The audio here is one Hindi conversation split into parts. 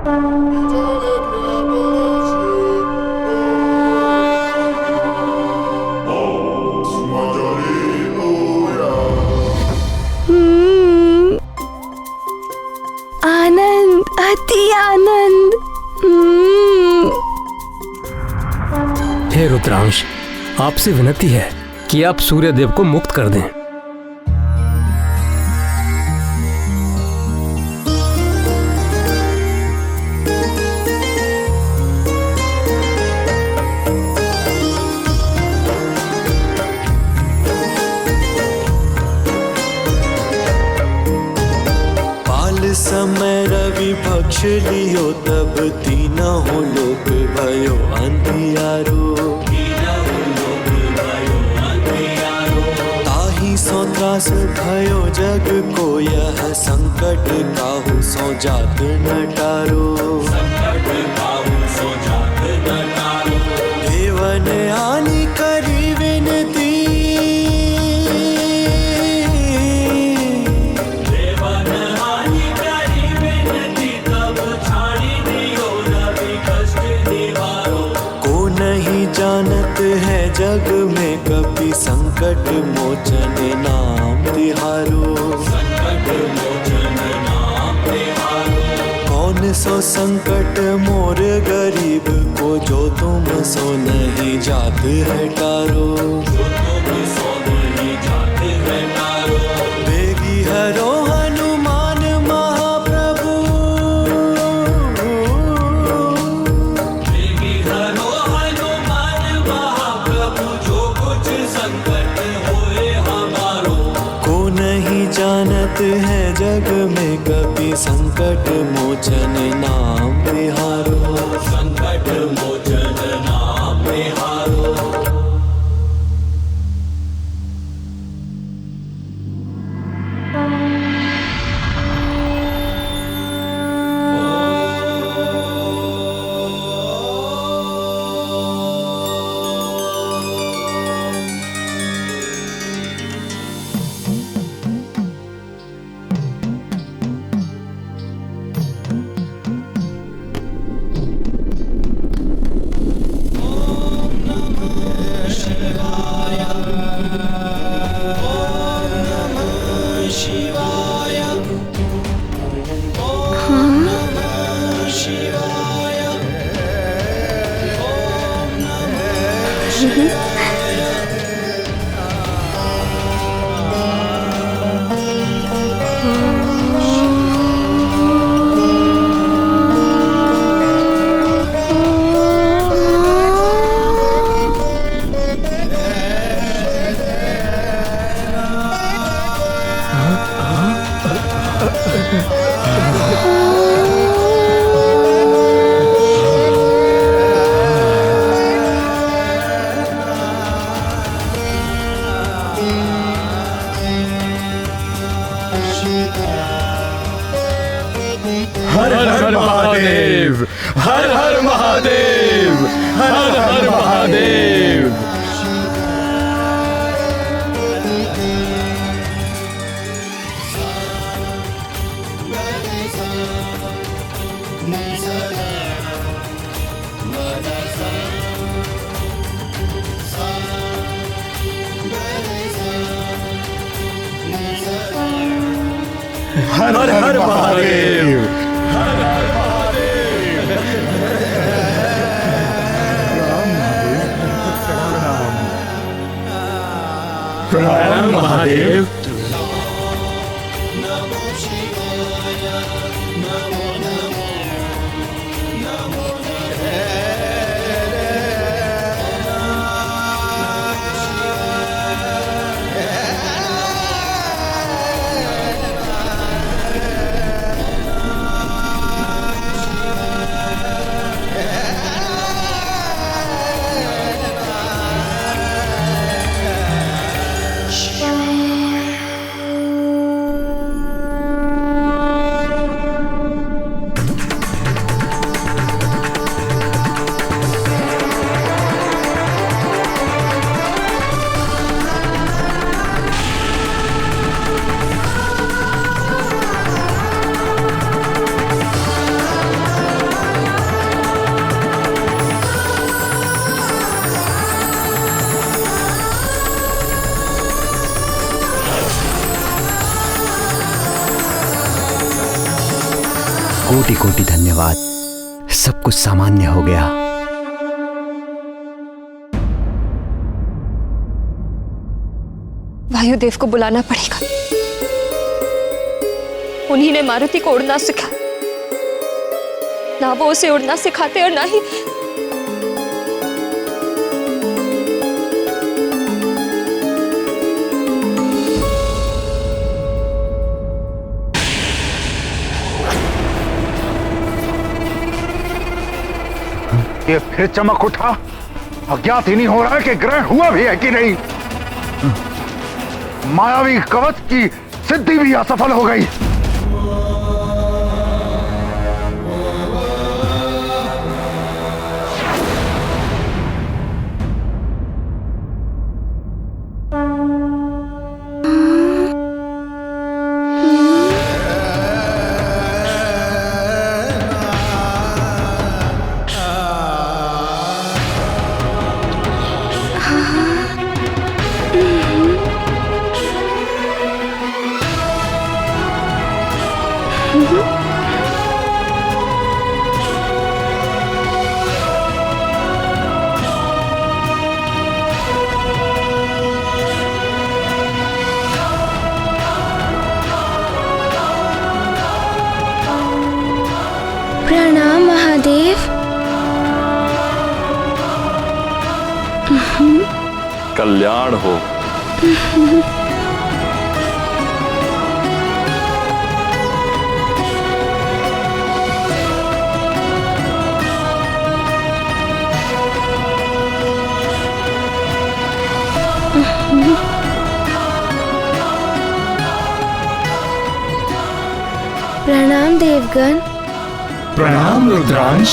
आनंद, अति आनंद। हे रुद्रांश, आपसे विनती है कि आप सूर्यदेव को मुक्त कर दें। समय रवि भक्ष लियो तब तीनों लोक भयो अंधियारो। ताहि सो त्रास भयो जग को यह संकट काहू सो जात न टारो। देवन आनी करी विनती, जानत है जग में कभी संकट मोचन नाम तिहारो। संकट मोचन नाम तिहारो। कौन सो संकट मोर गरीब को जो तुम सो नहीं जात है टारो। जो तुम सो नहीं जात है टारो। बेगी हरो हनुमान महाप्रभु, बेगी हरो जानत है जग में कभी संकट मोचन नाम तिहारो। संकट मोचन नाम तिहारो। हर हर महादेव, हर हर महादेव, हर हर महादेव। हर हर महादेव, हर हर महादेव। प्रणाम महादेव। कोटि कोटि धन्यवाद। सब कुछ सामान्य हो गया। वायुदेव को बुलाना पड़ेगा। उन्हीं ने मारुति को उड़ना सिखाया। ना वो उसे उड़ना सिखाते और ना ही ये फिर चमक उठा। अज्ञात ही नहीं हो रहा है कि ग्रहण हुआ भी है कि नहीं। मायावी कवच की सिद्धि भी असफल हो गई। प्रणाम महादेव। कल्याण हो। प्रणाम देवगण। प्रणाम रुद्रांश।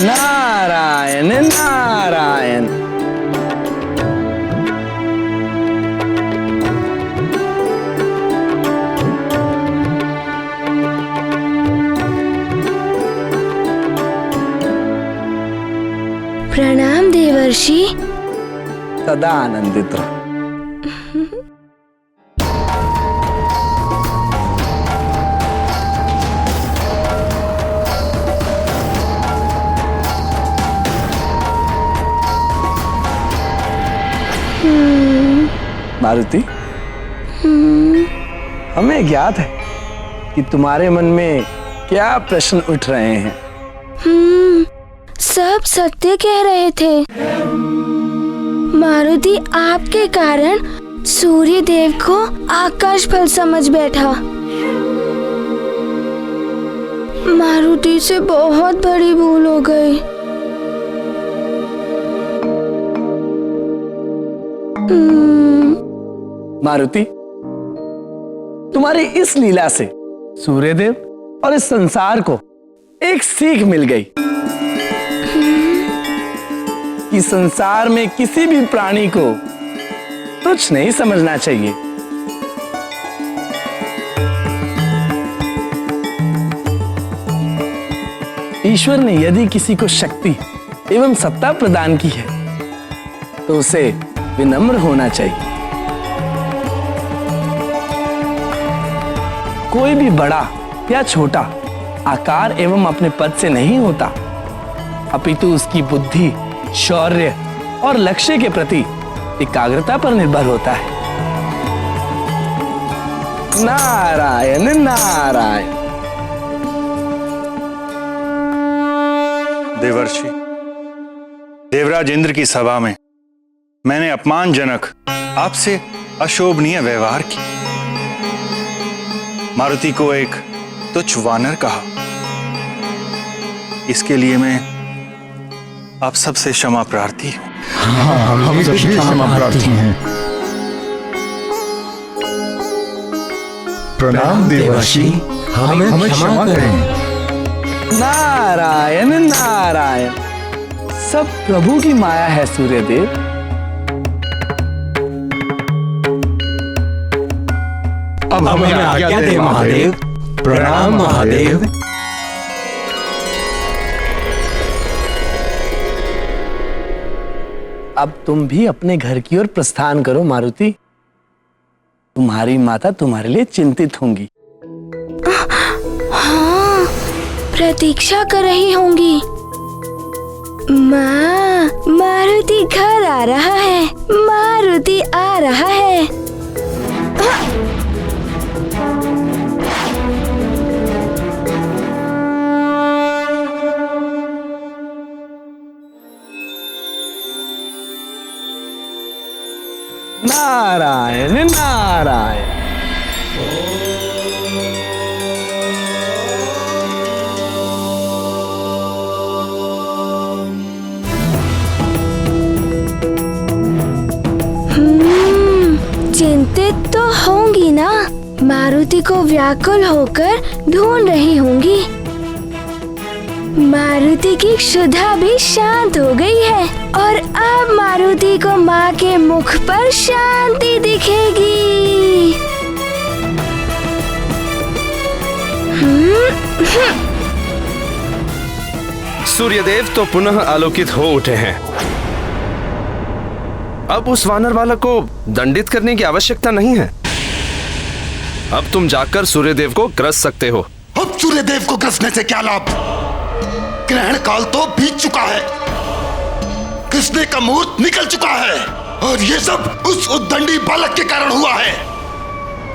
नारायण नारायण। प्रणाम देवर्षि। सदा आनंदित रहो। मारुति, हमें ज्ञात है कि तुम्हारे मन में क्या प्रश्न उठ रहे हैं। सब सत्य कह रहे थे। मारुति आपके कारण सूर्य देव को आकाश फल समझ बैठा। मारुति से बहुत बड़ी भूल हो गई। मारुति, तुम्हारी इस लीला से सूर्यदेव और इस संसार को एक सीख मिल गई कि संसार में किसी भी प्राणी को तुच्छ नहीं समझना चाहिए। ईश्वर ने यदि किसी को शक्ति एवं सत्ता प्रदान की है तो उसे विनम्र होना चाहिए। कोई भी बड़ा या छोटा आकार एवं अपने पद से नहीं होता, अपितु उसकी बुद्धि, शौर्य और लक्ष्य के प्रति एकाग्रता पर निर्भर होता है। नारायण नारायण। देवर्षि, देवराज इंद्र की सभा में मैंने अपमानजनक आपसे अशोभनीय व्यवहार किया। मारुति को एक तुच्छ वानर कहा। इसके लिए मैं आप सबसे क्षमा प्रार्थी हूं। हम सभी क्षमा प्रार्थी हैं। प्रणाम देवर्षि, हमें क्षमा करें। नारायण नारायण। सब प्रभु की माया है सूर्यदेव। अब हमें आज्ञा दे महादेव। प्रणाम महादेव। अब तुम भी अपने घर की ओर प्रस्थान करो मारुति। तुम्हारी माता तुम्हारे लिए चिंतित होंगी। हाँ, प्रतीक्षा कर रही होंगी। माँ, मारुति घर आ रहा है, मारुति आ रहा है। नारायण नारायण। चिंतित तो होंगी ना, मारुति को व्याकुल होकर ढूंढ रही होंगी। मारुति की क्षुधा भी शांत हो गई है और अब मारुति को माँ के मुख पर शांति दिखेगी। सूर्यदेव तो पुनः आलोकित हो उठे हैं। अब उस वानर बालक को दंडित करने की आवश्यकता नहीं है। अब तुम जाकर सूर्यदेव को ग्रस सकते हो। अब सूर्यदेव को ग्रसने से क्या लाभ? ग्रहण काल तो बीत चुका है, कृष्ण का मुहूर्त निकल चुका है और ये सब उस उद्दंडी बालक के कारण हुआ है।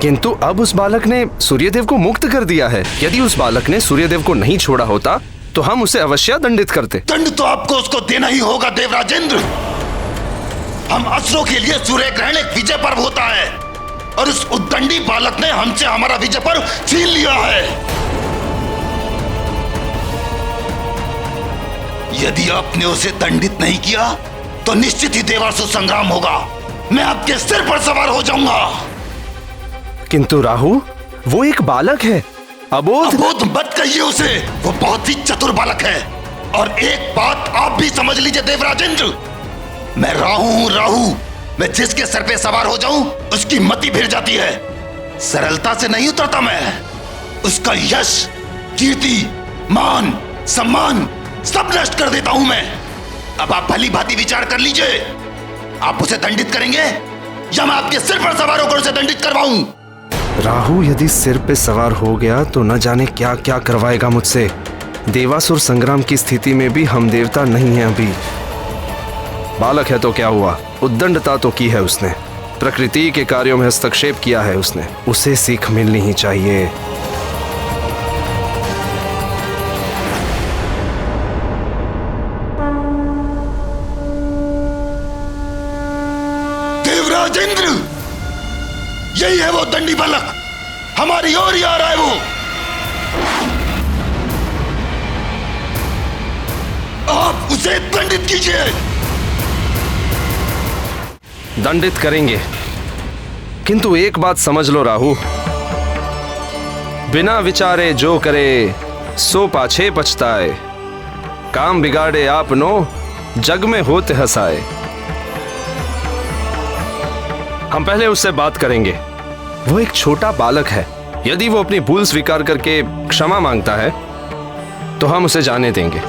किंतु अब उस बालक ने सूर्यदेव को मुक्त कर दिया है। यदि उस बालक ने सूर्यदेव को नहीं छोड़ा होता तो हम उसे अवश्य दंडित करते। दंड तो आपको उसको देना ही होगा देवराजेंद्र। हम असुरों के लिए सूर्य ग्रहण एक विजय पर्व होता है और उस उद्दंडी बालक ने हमसे हमारा विजय पर्व छीन लिया है। यदि आपने उसे दंडित नहीं किया तो निश्चित ही देवासुर संग्राम होगा। मैं आपके सिर पर सवार हो जाऊंगा। किंतु राहु, वो एक बालक है, अबोध मत कहिए उसे, वो बहुत ही चतुर बालक है। और एक बात आप भी समझ लीजिए देवराजेंद्र, मैं राहु हूँ राहु। मैं जिसके सर पे सवार हो जाऊं उसकी मति फिर जाती है। सरलता से नहीं उतरता मैं। उसका यश, कीर्ति, मान, सम्मान सब नष्ट कर देता हूं मैं। अब आप भली भांति विचार कर लीजिए, आप उसे दंडित करेंगे या मैं आपके सिर पर सवार होकर उसे दंडित करवाऊं? राहु यदि सिर पे सवार हो गया तो न जाने क्या क्या करवाएगा मुझसे। देवासुर संग्राम की स्थिति में भी हम देवता नहीं हैं अभी। बालक है तो क्या हुआ, उद्दंडता तो की है उसने, प्रकृति के कार्यों में हस्तक्षेप किया है उसने, उसे सीख मिलनी ही चाहिए। देवराजेंद्र, यही है वो दंडी बालक, हमारी ओर ही आ रहा है वो। आप उसे दंडित कीजिए। दंडित करेंगे, किंतु एक बात समझ लो राहु, बिना विचारे जो करे सो पाछे पछताए। काम बिगाड़े आपनो जग में होते हंसाए। हम पहले उससे बात करेंगे। वो एक छोटा बालक है, यदि वो अपनी भूल स्वीकार करके क्षमा मांगता है तो हम उसे जाने देंगे।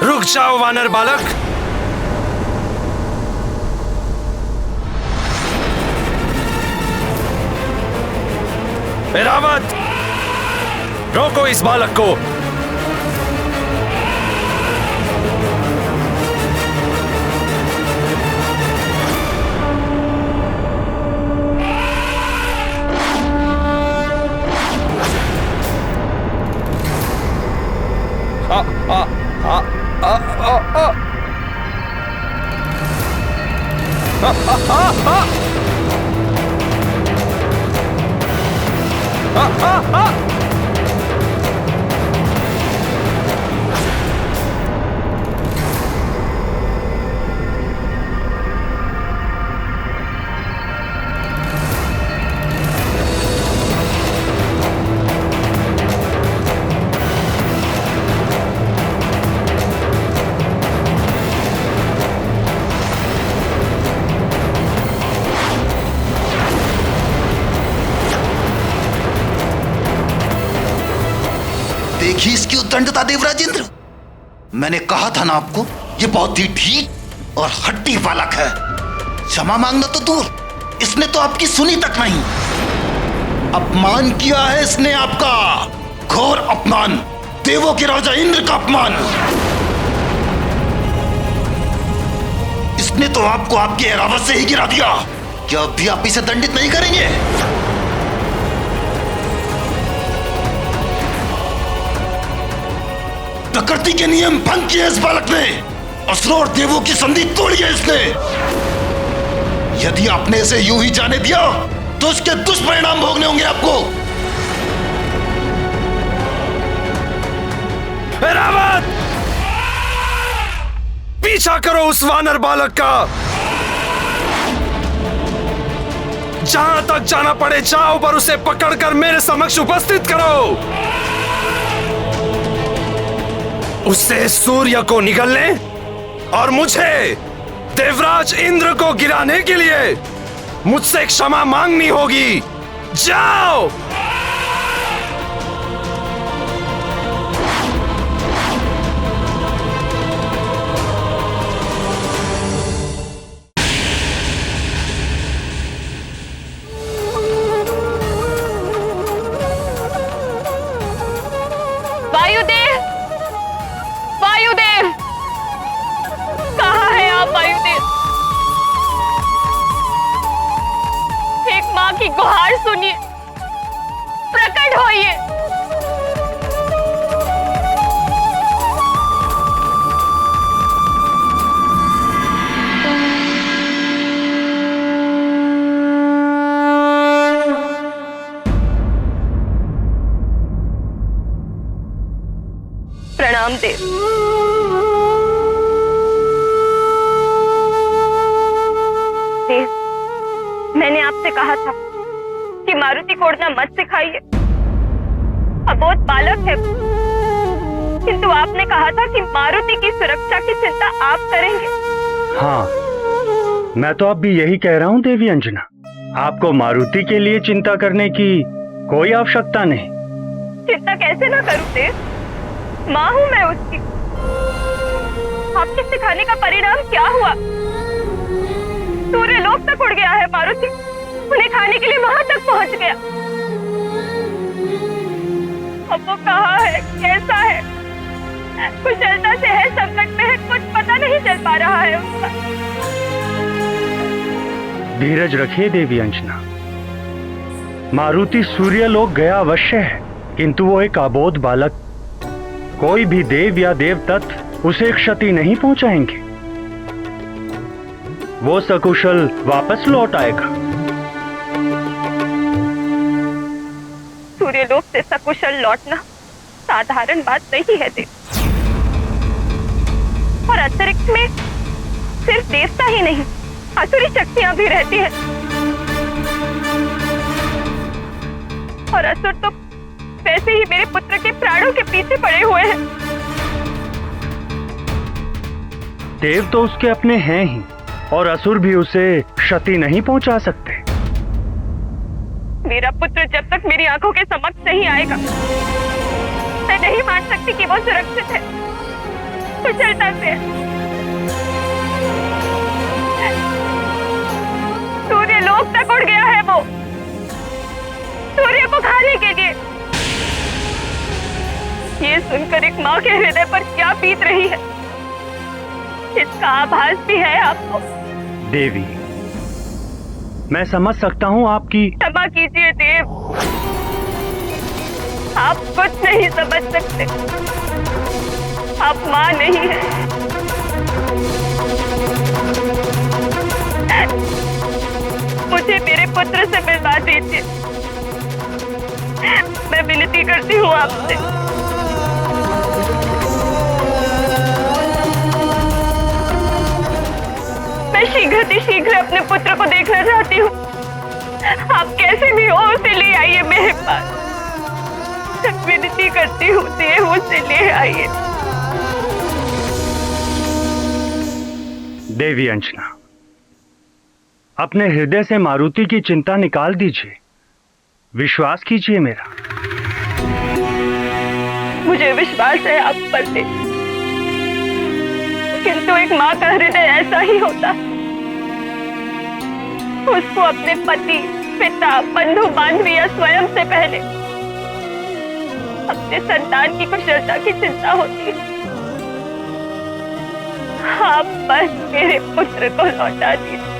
रुक जाओ वानर बालक। ऐरावत, रोको इस बालक को। देखी इसकी उद्दंडता देवराजेंद्र। मैंने कहा था ना आपको, ये बहुत ही ढीठ और हट्टी बालक है। क्षमा मांगना तो दूर, इसने तो आपकी सुनी तक नहीं। अपमान किया है इसने आपका, घोर अपमान, देवों के राजा इंद्र का अपमान। इसने तो आपको आपकी एरावत से ही गिरा दिया। क्या अब भी आप इसे दंडित नहीं करेंगे? प्रकृति के नियम भंग किए इस बालक ने, असुरों और देवों की संधि तोड़ी है इसने। यदि आपने इसे यूं ही जाने दिया तो इसके दुष्परिणाम भोगने होंगे आपको। एरावत, पीछा करो उस वानर बालक का। जहां तक जाना पड़े जाओ, पर उसे पकड़कर मेरे समक्ष उपस्थित करो। उससे सूर्य को निगलने और मुझे देवराज इंद्र को गिराने के लिए मुझसे क्षमा मांगनी होगी। जाओ। वायुदेव, वायुदेव, कहाँ है आप वायुदेव? एक माँ की गुहार सुनिए, प्रकट होइए। प्रणाम देव। देव, मैंने आपसे कहा था कि मारुति को उड़ना मत सिखाइए, अबोध बालक है, किंतु आपने कहा था कि मारुति की सुरक्षा की चिंता आप करेंगे। हाँ, मैं तो अब भी यही कह रहा हूँ देवी अंजना, आपको मारुति के लिए चिंता करने की कोई आवश्यकता नहीं। चिंता कैसे ना करूं देव, माँ हूं मैं उसकी। आपके सिखाने का परिणाम क्या हुआ? सूर्य लोक तक उड़ गया है मारुति, उन्हें खाने के लिए वहां तक पहुंच गया। अब वो कहाँ है, कैसा है, कुशलता से है, संकट में है, कुछ पता नहीं चल पा रहा है उसका। धीरज रखिए देवी अंजना, मारुति सूर्य लोक गया अवश्य है, किंतु वो एक अबोध बालक, कोई भी देव या देव तत्व उसे क्षति नहीं पहुंचाएंगे। वो सकुशल वापस लौट आएगा। सूर्यलोक से सकुशल लौटना साधारण बात नहीं है देव, और अंतरिक्ष में सिर्फ देवता ही नहीं, असुरी शक्तियां भी रहती हैं, और असुर तो वैसे ही मेरे पुत्र के प्राणों के पीछे पड़े हुए हैं। देव तो उसके अपने हैं ही, और असुर भी उसे क्षति नहीं पहुंचा सकते। मेरा पुत्र जब तक मेरी आंखों के समक्ष नहीं आएगा, मैं नहीं मान सकती कि वो सुरक्षित है, कुशलता से है। सूर्य लोक तक उड़ गया है वो, सूर्य को खाने के लिए। ये सुनकर एक माँ के हृदय पर क्या बीत रही है, इसका आभास भी है आपको। देवी, मैं समझ सकता हूँ आपकी। क्षमा कीजिए देव, आप कुछ नहीं समझ सकते, आप माँ नहीं है। मुझे मेरे पुत्र से मिलवा दीजिए, मैं विनती करती हूँ आपसे। मैं शीघ्र अपने पुत्र को देखना चाहती हूँ। आप कैसे भी हो उसे ले आइए मेरे पास, मैं विनती करती हूँ देव, उसे ले आइए। देवी अंजना, अपने हृदय से मारुति की चिंता निकाल दीजिए, विश्वास कीजिए मेरा। मुझे विश्वास है आप पर थे, किंतु एक माँ का हृदय ऐसा ही होता है। उसको अपने पति, पिता, बंधु बांधवी या स्वयं से पहले अपने संतान की कुशलता की चिंता होती है। आप बस मेरे पुत्र को लौटा दीजिए,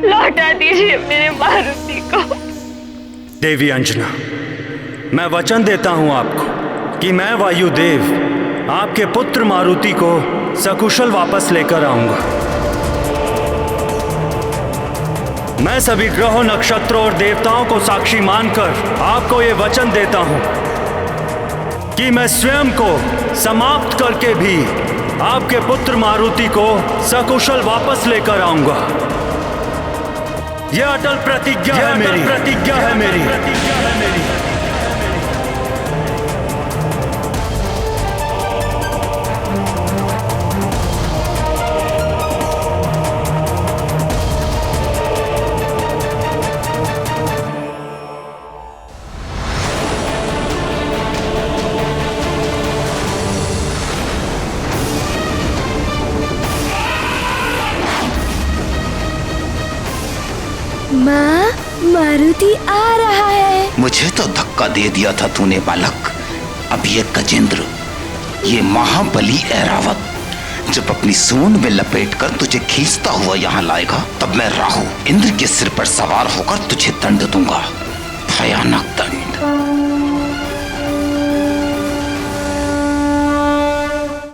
लौटा दीजिए मेरे मारुति को। देवी अंजना, मैं वचन देता हूं आपको कि मैं वायुदेव आपके पुत्र मारुति को सकुशल वापस लेकर आऊंगा। मैं सभी ग्रहों, नक्षत्रों और देवताओं को साक्षी मानकर आपको ये वचन देता हूं कि मैं स्वयं को समाप्त करके भी आपके पुत्र मारुति को सकुशल वापस लेकर आऊंगा। यह अटल प्रतिज्ञा है मेरी, प्रतिज्ञा है मेरी, प्रतिज्ञा है मेरी। माँ, मारुति आ रहा है। मुझे तो धक्का दे दिया था तूने बालक। अब ये गजेंद्र, ये महाबली ऐरावत जब अपनी सूंड में लपेटकर तुझे खींचता हुआ यहाँ लाएगा, तब मैं राहु इंद्र के सिर पर सवार होकर तुझे दंड दूंगा, भयानक दंड।